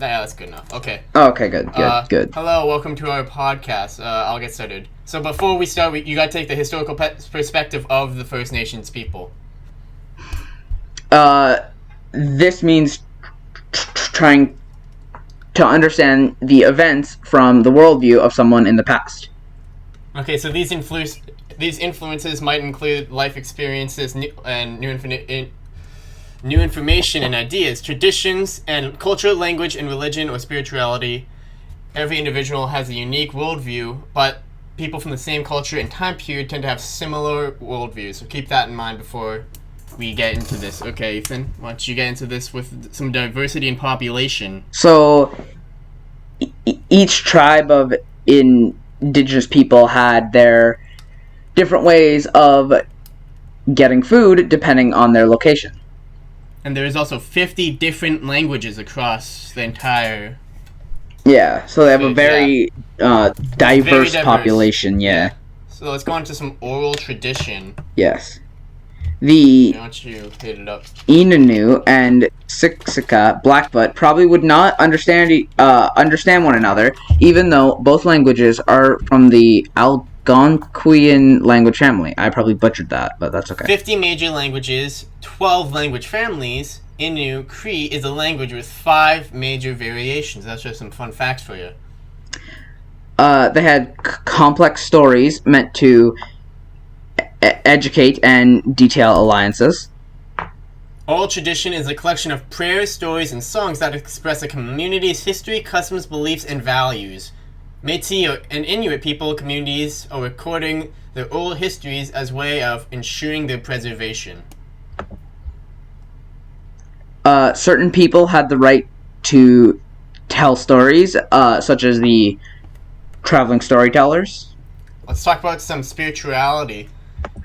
That's good enough. Okay. Okay, good. Hello, welcome to our podcast. I'll get started. So before we start, you gotta take the historical perspective of the First Nations people. This means trying to understand the events from the worldview of someone in the past. Okay, so these influences might include life experiences and new information and ideas, traditions, and culture, language, and religion or spirituality. Every individual has a unique worldview, but people from the same culture and time period tend to have similar worldviews. So keep that in mind before we get into this. Okay, Ethan, why don't you get into this with some diversity in population? So, each tribe of indigenous people had their different ways of getting food depending on their location. And there is also 50 different languages across the entire... Yeah, so they have a very diverse population, yeah. So let's go on to some oral tradition. Yes. The Why don't you hit it up? Innu and Siksika Blackfoot probably would not understand one another, even though both languages are from the Algonquian language family. I probably butchered that, but that's okay. 50 major languages, 12 language families. Innu Cree is a language with 5 major variations. That's just some fun facts for you. They had complex stories meant to educate and detail alliances. Oral tradition is a collection of prayers, stories, and songs that express a community's history, customs, beliefs, and values. Métis and Inuit people communities are recording their oral histories as a way of ensuring their preservation. Certain people had the right to tell stories, such as the traveling storytellers. Let's talk about some spirituality.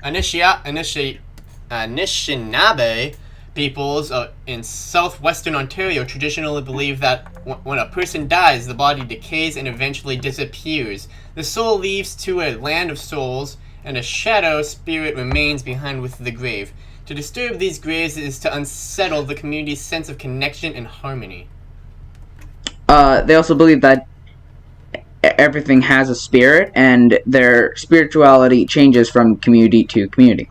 Anishinaabe peoples in southwestern Ontario traditionally believe that when a person dies, the body decays and eventually disappears. The soul leaves to a land of souls, and a shadow spirit remains behind with the grave. To disturb these graves is to unsettle the community's sense of connection and harmony. They also believe that everything has a spirit, and their spirituality changes from community to community.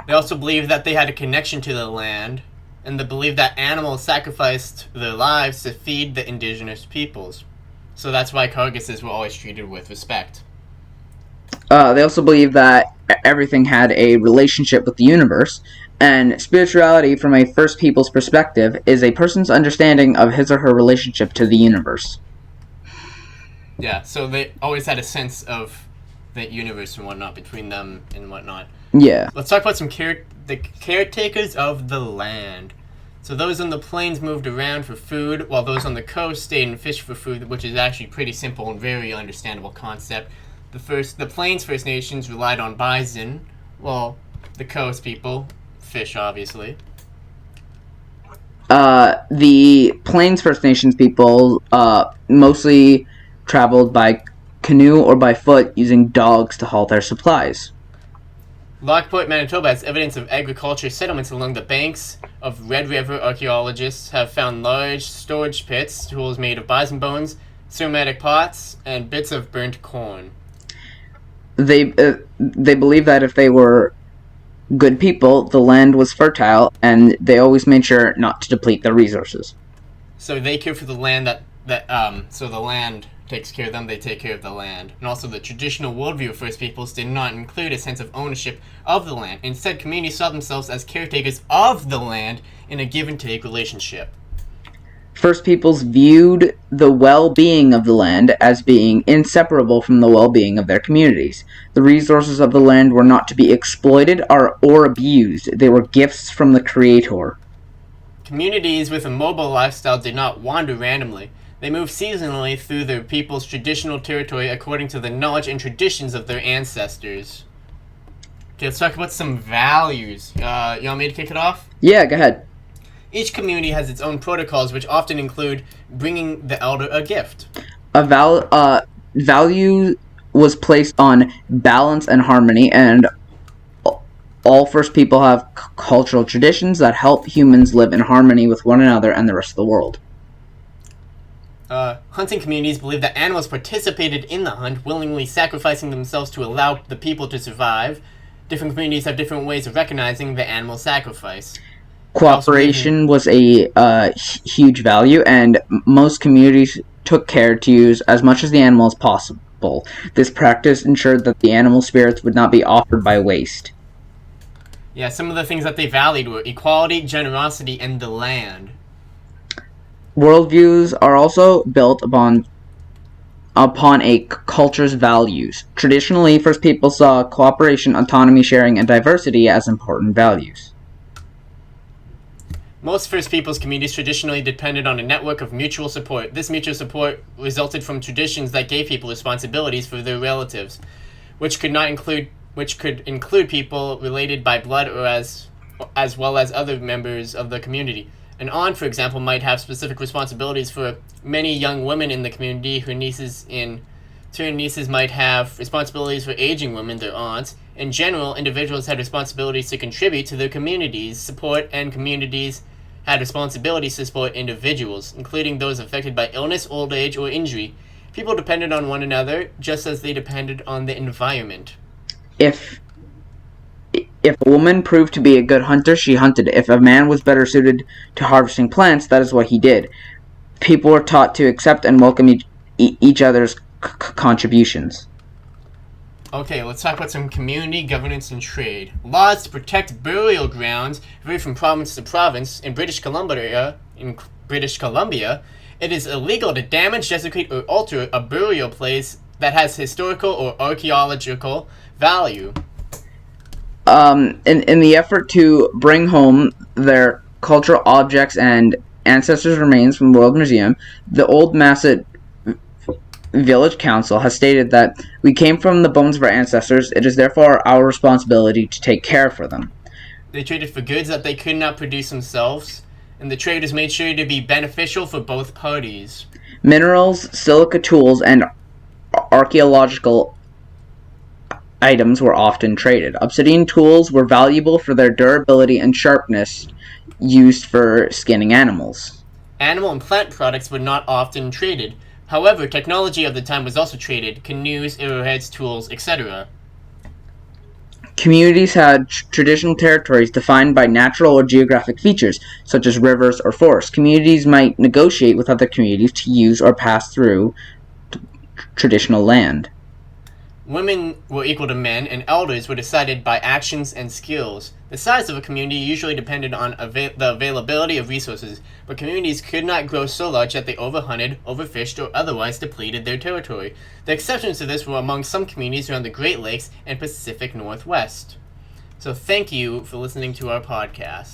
They also believe that they had a connection to the land, and they believe that animals sacrificed their lives to feed the indigenous peoples. So that's why carcasses were always treated with respect. They also believe that everything had a relationship with the universe, and spirituality from a First People's perspective is a person's understanding of his or her relationship to the universe. Yeah, so they always had a sense of the universe and whatnot between them and whatnot. Yeah. Let's talk about the caretakers of the land. So those on the plains moved around for food, while those on the coast stayed and fished for food, which is actually pretty simple and very understandable concept. The Plains First Nations relied on bison, while the coast people fish, obviously. The Plains First Nations people mostly traveled by canoe or by foot using dogs to haul their supplies. Lockport, Manitoba has evidence of agriculture settlements along the banks of Red River. Archaeologists have found large storage pits, tools made of bison bones, ceramic pots, and bits of burnt corn. They believe that if they were good people, the land was fertile, and they always made sure not to deplete their resources. So they care for the land so the land takes care of them, they take care of the land. And also the traditional worldview of First Peoples did not include a sense of ownership of the land. Instead, communities saw themselves as caretakers of the land in a give-and-take relationship. First Peoples viewed the well-being of the land as being inseparable from the well-being of their communities. The resources of the land were not to be exploited or abused. They were gifts from the Creator. Communities with a mobile lifestyle did not wander randomly. They moved seasonally through their people's traditional territory according to the knowledge and traditions of their ancestors. Okay, let's talk about some values. You want me to kick it off? Yeah, go ahead. Each community has its own protocols, which often include bringing the elder a gift. Value was placed on balance and harmony, and all First People have cultural traditions that help humans live in harmony with one another and the rest of the world. Hunting communities believe that animals participated in the hunt, willingly sacrificing themselves to allow the people to survive. Different communities have different ways of recognizing the animal sacrifice. Cooperation was a huge value, and most communities took care to use as much as the animal as possible. This practice ensured that the animal spirits would not be offered by waste. Yeah, some of the things that they valued were equality, generosity, and the land. Worldviews are also built upon a culture's values. Traditionally, First People saw cooperation, autonomy, sharing, and diversity as important values. Most First Peoples communities traditionally depended on a network of mutual support. This mutual support resulted from traditions that gave people responsibilities for their relatives, which could include people related by blood or as well as other members of the community. An aunt, for example, might have specific responsibilities for many young women in the community. Her nieces might have responsibilities for aging women, their aunts. In general, individuals had responsibilities to contribute to their communities' support, and communities had responsibilities to support individuals, including those affected by illness, old age, or injury. People depended on one another just as they depended on the environment. If a woman proved to be a good hunter, she hunted. If a man was better suited to harvesting plants, that is what he did. People were taught to accept and welcome each other's contributions. Okay, let's talk about some community governance and trade. Laws to protect burial grounds vary from province to province. In British Columbia, it is illegal to damage, desecrate, or alter a burial place that has historical or archaeological value. In the effort to bring home their cultural objects and ancestors' remains from the World Museum, the Old Masset Village Council has stated that we came from the bones of our ancestors. It is therefore our responsibility to take care for them. They traded for goods that they could not produce themselves, and the trade was made sure to be beneficial for both parties. Minerals, silica tools, and archaeological items were often traded. Obsidian tools were valuable for their durability and sharpness, used for skinning animals. Animal and plant products were not often traded. However, technology of the time was also traded: canoes, arrowheads, tools, etc. Communities had traditional territories defined by natural or geographic features, such as rivers or forests. Communities might negotiate with other communities to use or pass through traditional land. Women were equal to men, and elders were decided by actions and skills. The size of a community usually depended on the availability of resources, but communities could not grow so large that they overhunted, overfished, or otherwise depleted their territory. The exceptions to this were among some communities around the Great Lakes and Pacific Northwest. So thank you for listening to our podcast.